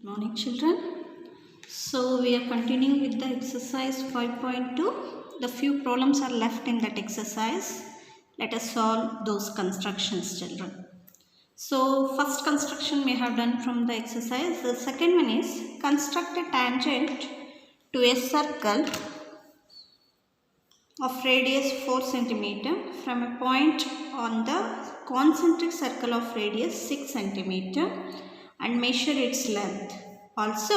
Morning children. So we are continuing with the exercise 5.2. The few problems are left in that exercise. Let us solve those constructions children. So first construction we have done from the exercise. The second one is construct a tangent to a circle of radius 4 cm from a point on the concentric circle of radius 6 cm and measure its length. Also,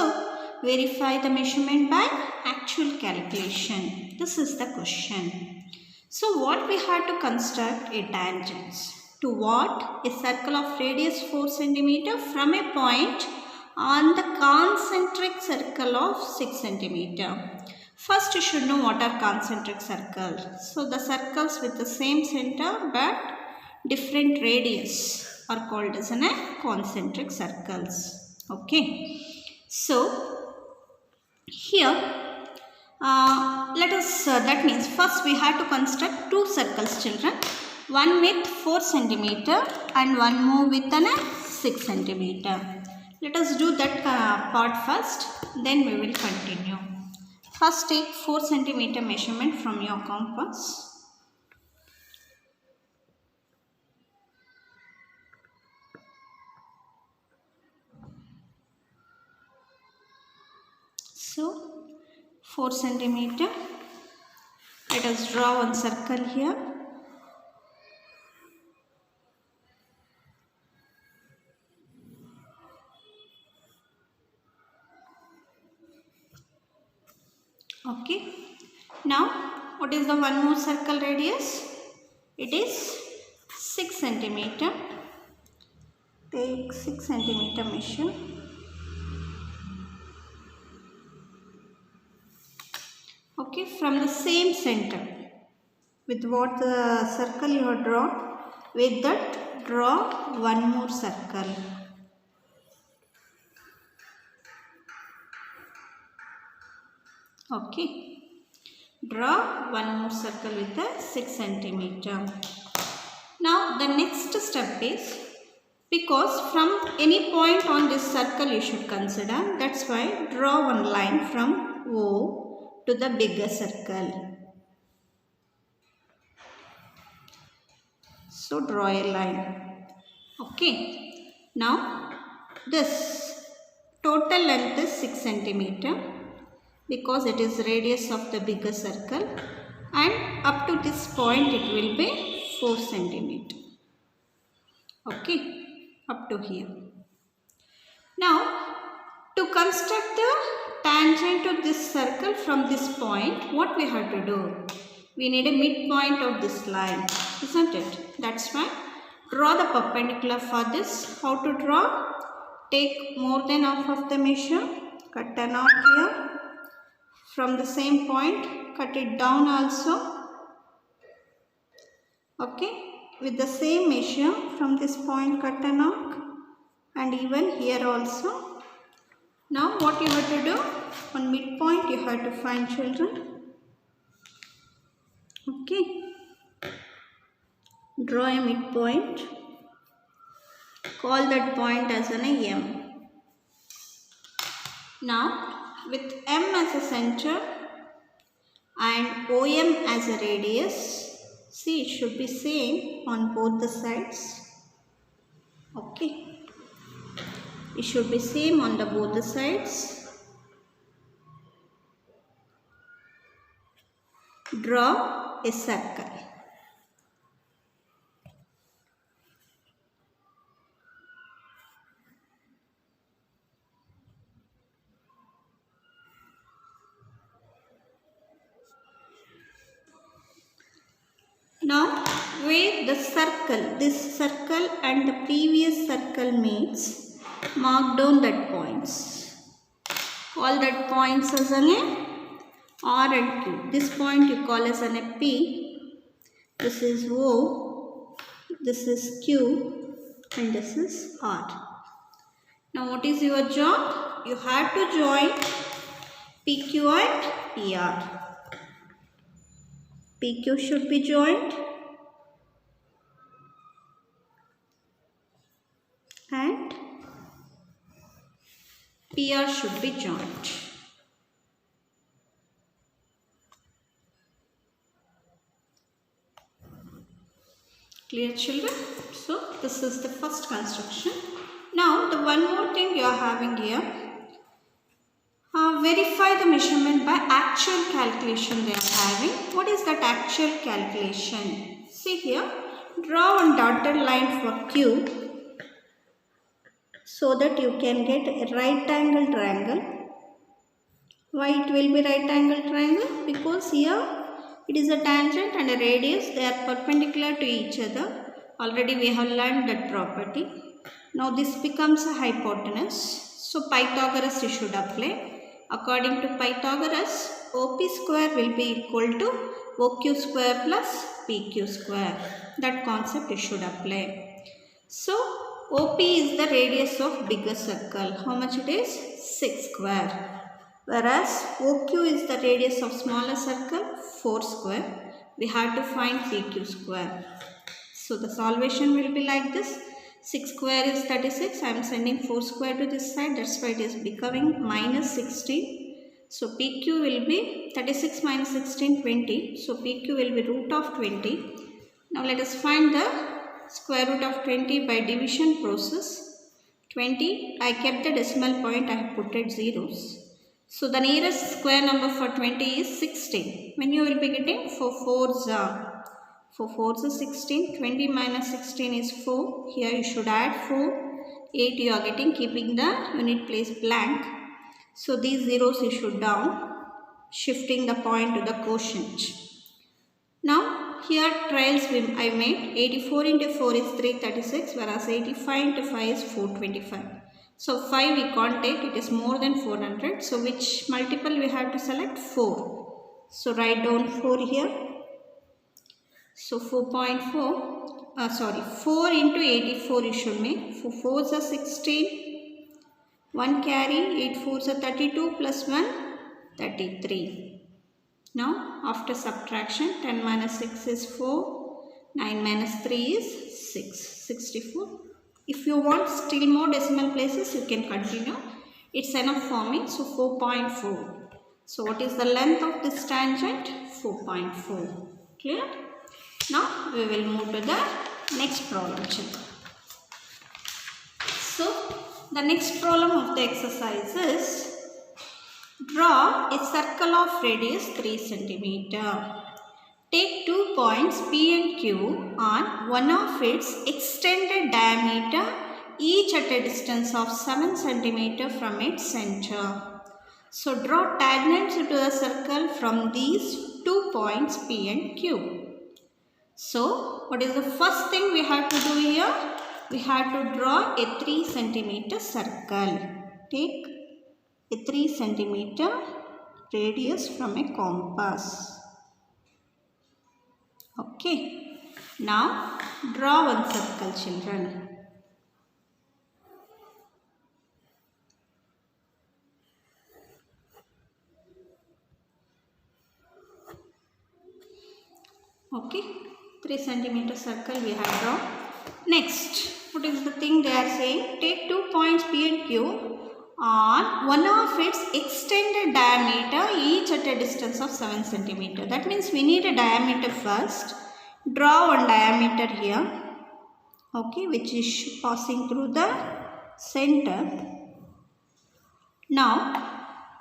verify the measurement by actual calculation. This is the question. So, what we have to construct a tangent to what? A circle of radius 4 cm from a point on the concentric circle of 6 cm. First, you should know what are concentric circles. So, the circles with the same center but different radius are called as concentric circles. Okay. So, here let us, that means first we have to construct two circles children. One with 4 cm and one more with 6 cm. Let us do that part first, then we will continue. First take 4 cm measurement from your compass. So 4 cm. Let us draw one circle here. Okay. Now, what is the one more circle radius? It is 6 cm. Take 6 cm measure. Okay, from the same center. With what the circle you have drawn, with that draw one more circle. Okay. Draw one more circle with a 6 cm. Now the next step is, because from any point on this circle you should consider, that's why draw one line from O to the bigger circle. So draw a line. Okay. Now this total length is 6 cm. Because it is radius of the bigger circle, and up to this point it will be 4 cm. Okay, up to here. Now, to construct the tangent to this circle from this point, what we have to do? We need a midpoint of this line, isn't it? That's why draw the perpendicular for this. How to draw? Take more than half of the measure, cut an arc here. From the same point, cut it down also. Okay. With the same measure, from this point, cut an arc. And even here also. Now, what you have to do? On midpoint, you have to find children. Okay. Draw a midpoint. Call that point as an M. Now, with M as a center and OM as a radius, see, it should be same on both the sides. Okay. It should be same on both the sides. Draw a circle. Now, where the circle, this circle and the previous circle meets, mark down that points. Call that points as an R and Q. This point you call as an P. This is O. This is Q. And this is R. Now, what is your job? You have to join PQ and PR. PQ should be joined and PR should be joined. Clear, children? So this is the first construction. Now the one more thing you are having here. Verify the measurement by actual calculation they are having. What is that actual calculation? See here, draw one dotted line for Q so that you can get a right angle triangle. Why it will be right angle triangle? Because here it is a tangent and a radius, they are perpendicular to each other. Already we have learned that property. Now this becomes a hypotenuse. So Pythagoras you should apply. According to Pythagoras, OP square will be equal to OQ square plus PQ square. That concept you should apply. So OP is the radius of bigger circle. How much it is? 6 square. Whereas OQ is the radius of smaller circle, 4 square. We have to find PQ square. So the solvation will be like this. 6 square is 36. I am sending 4 square to this side. That's why it is becoming minus 16. So PQ will be 36 minus 16, 20. So PQ will be root of 20. Now let us find the square root of 20 by division process. 20. I kept the decimal point. I have put it zeros. So the nearest square number for 20 is 16. When you will be getting 4 4s are. For 4s is 16, 20 minus 16 is 4. Here you should add 4. 8 you are getting, keeping the unit place blank. So these zeros you should down, shifting the point to the quotient. Now here trials I made. 84 into 4 is 336, whereas 85 into 5 is 425. So 5 we can't take, it is more than 400. So which multiple we have to select? 4. So write down 4 here. So 4.4, 4 into 84 you should make. 4 4s are 16, 1 carry, 8 4s are 32 plus 1, 33. Now after subtraction, 10 minus 6 is 4, 9 minus 3 is 6, 64. If you want still more decimal places, you can continue. It's enough for me. So 4.4. So what is the length of this tangent? 4.4. Clear? Now we will move to the next problem. So the next problem of the exercise is draw a circle of radius 3 cm. Take 2 points P and Q on one of its extended diameter, each at a distance of 7 cm from its center. So draw tangents to the circle from these 2 points P and Q. So what is the first thing we have to do here? We have to draw a 3 cm circle. Take a 3 cm radius from a compass. Okay. Now draw one circle, children. Okay. 3 cm circle we have drawn. Next, what is the thing they are saying? Take 2 points P and Q on one of its extended diameter, each at a distance of 7 cm. That means we need a diameter first. Draw one diameter here, okay, which is passing through the center. Now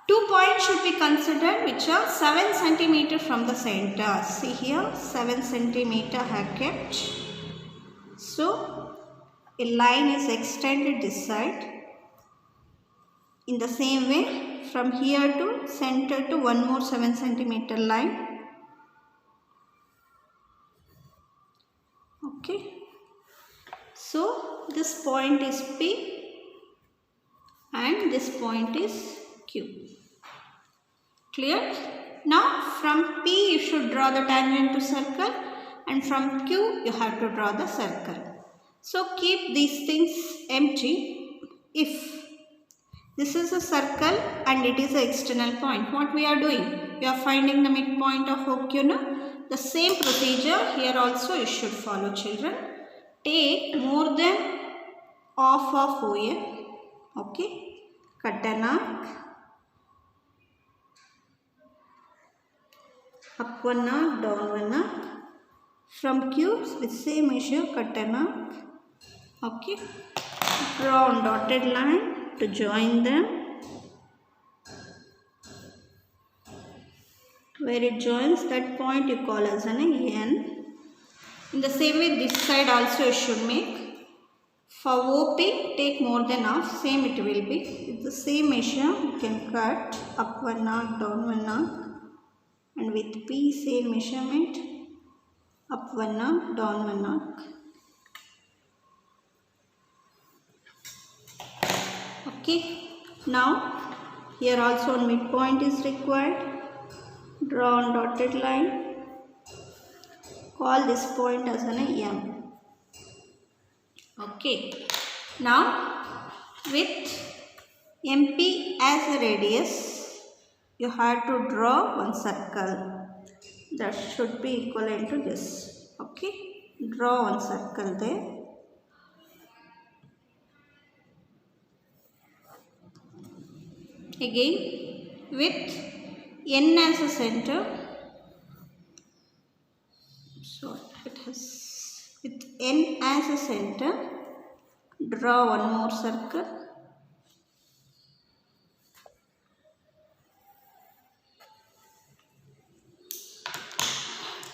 2 points should be considered which are 7 cm from the center. See here, 7 cm I have kept. So a line is extended this side. In the same way, from here to center to one more 7 cm line. Okay. So this point is P and this point is Q. Clear? Now from P you should draw the tangent to circle and from Q you have to draw the circle. So keep these things empty. If this is a circle and it is an external point, what we are doing? We are finding the midpoint of OQ. No? The same procedure here also you should follow, children. Take more than half of OA. Okay. cut an arc, up one arc, down one arc. From Q with same measure cut an arc. Okay, draw a dotted line to join them. Where it joins, that point you call as an N. In the same way, this side also you should make. For OP, take more than half, same it will be. With the same measure, you can cut up one arc, down one arc. And with P, same measurement, up one arc, down one arc. Okay, now here also midpoint is required. Draw a dotted line. Call this point as an M. Okay, now with MP as a radius, you have to draw one circle that should be equivalent to this. Okay, draw one circle there. Again, with N as a center, so it has with N as a center, draw one more circle.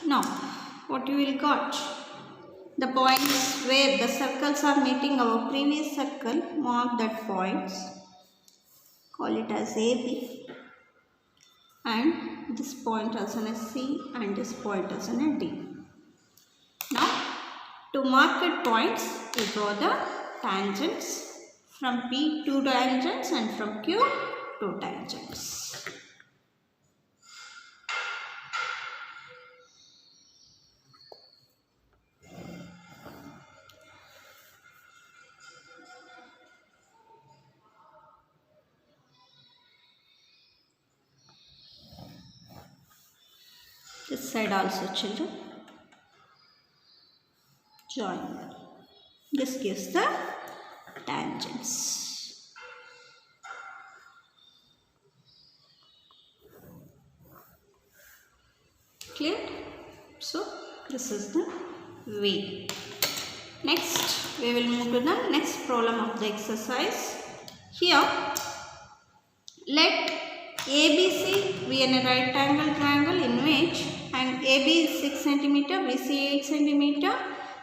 Now, what you will got? The points where the circles are meeting our previous circle, mark that points. Call it as AB. And this point as an C and this point as an D. Now, to mark points, you draw the tangents. From P, 2 tangents, and from Q, 2 tangents. This side also, children. Join them. This gives the tangents. Clear? So, this is the way. Next, we will move to the next problem of the exercise. Here, let ABC be a right angle triangle in which AB is 6 cm, BC 8 cm,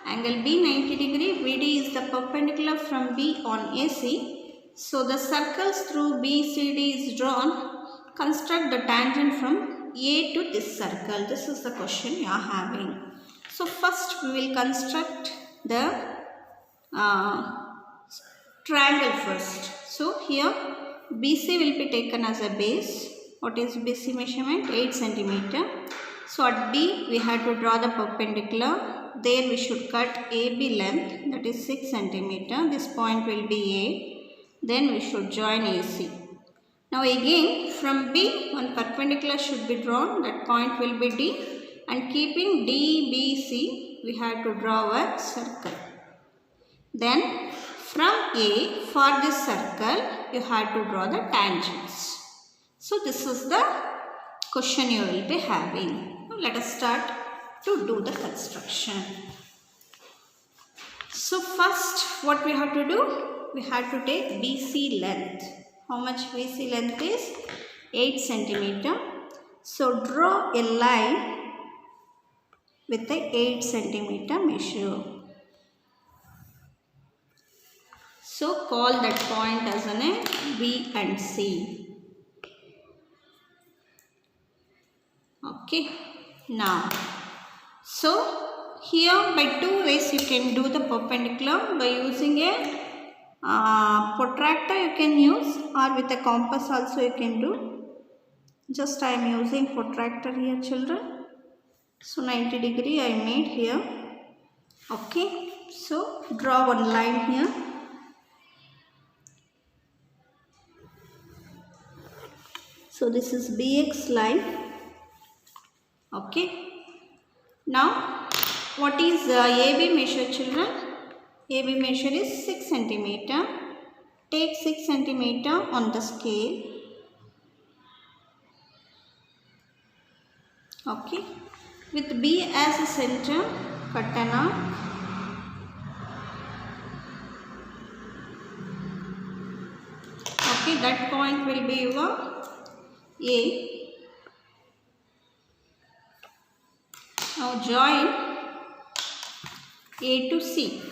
angle B 90 degree, BD is the perpendicular from B on AC. So the circles through BCD is drawn. Construct the tangent from A to this circle. This is the question you are having. So first we will construct the triangle first. So here BC will be taken as a base. What is BC measurement? 8 cm. So at B we have to draw the perpendicular. There we should cut AB length, that is 6 cm. This point will be A. Then we should join AC. Now again from B one perpendicular should be drawn. That point will be D. And keeping DBC we have to draw a circle. Then from A for this circle you have to draw the tangents. So this is the question you will be having. Now let us start to do the construction. So first what we have to do? We have to take BC length. How much BC length is? 8 cm. So draw a line with the 8 cm measure. So call that point as an B and C. Okay. Now, so here by two ways you can do the perpendicular. By using a protractor you can use, or with a compass also you can do. Just I am using protractor here, children. So 90 degree I made here. Okay. So draw one line here. So this is BX line. Okay. Now what is AB measure, children? AB measure is 6 cm. take 6 centimeter on the scale. Okay, with B as a center, cut an arc. Okay, that point will be your A. Now join A to C.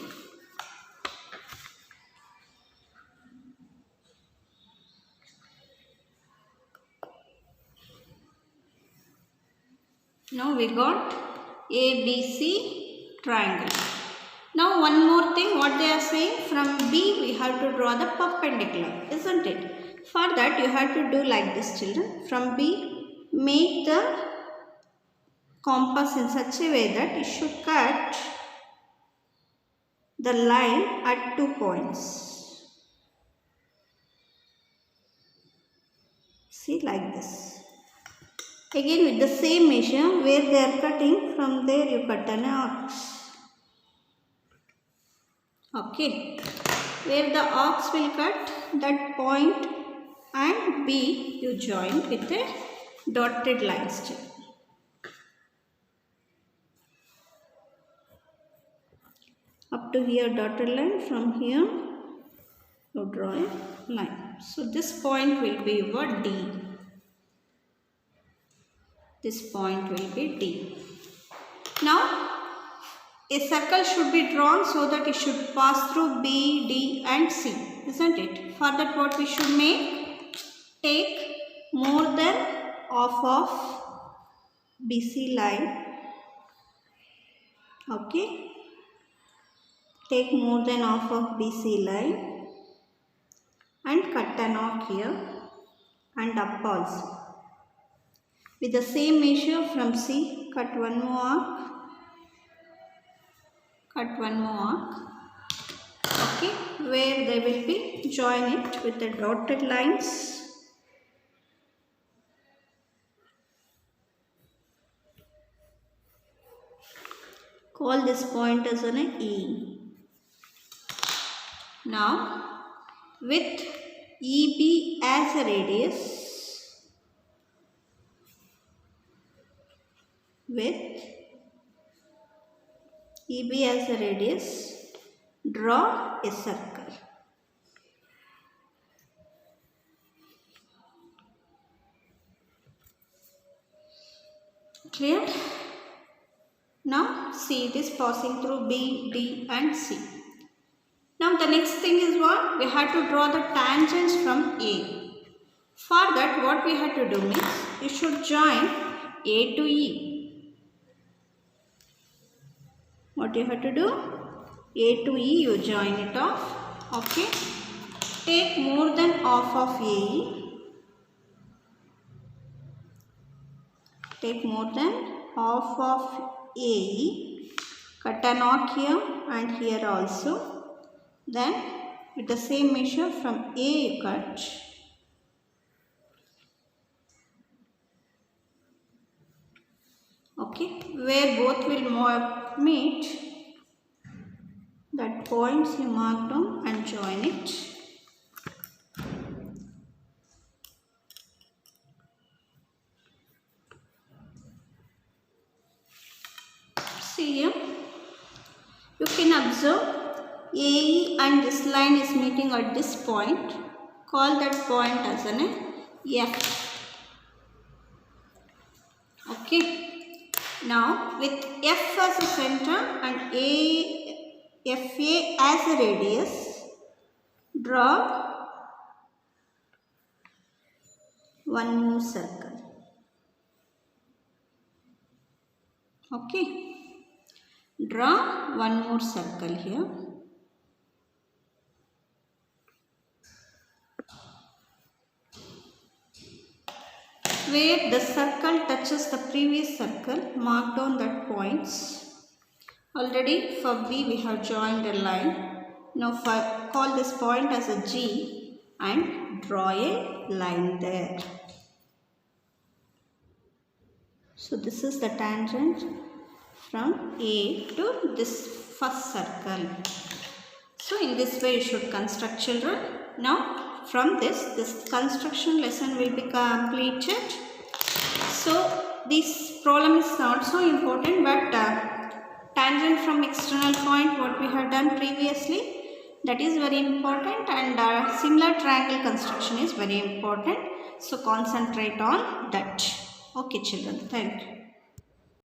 Now we got ABC triangle. Now one more thing, what they are saying, from B we have to draw the perpendicular, isn't it? For that you have to do like this, children. From B, make the compass in such a way that it should cut the line at 2 points. See, like this. Again with the same measure, where they are cutting, from there you cut an arc. Okay, where the arcs will cut, that point and B you join with a dotted line still. Up to here dotted line, from here you draw a line. So this point will be your D. This point will be D. Now a circle should be drawn so that it should pass through B, D and C, isn't it? For that what we should make? Take more than half of BC line. Okay. Take more than half of BC line and cut an arc here and up also. With the same measure from C, cut one more arc. Cut one more arc. Okay, where they will be join it with the dotted lines. Call this point as an E. Now, with EB as a radius, draw a circle. Clear? Now see this passing through B, D and C. Now the next thing is what? We have to draw the tangents from A. For that what we have to do means, you should join A to E. What you have to do? A to E you join it off. Okay. Take more than half of AE. Take more than half of AE. Cut an arc here and here also. Then with the same measure from A you cut. Okay, where both will meet, that points you mark down and join it. See here, you can observe AE and this line is meeting at this point. Call that point as an F. Okay. Now with F as a center and FA as a radius, draw one more circle. Okay. Draw one more circle here. Where the circle touches the previous circle, mark down that points. Already for B we have joined a line. Now call this point as a G and draw a line there. So this is the tangent from A to this first circle. So in this way you should construct, children. Now from this construction lesson will be completed. So this problem is not so important, but tangent from external point what we have done previously, that is very important, and similar triangle construction is very important. So concentrate on that. Okay children, thank you.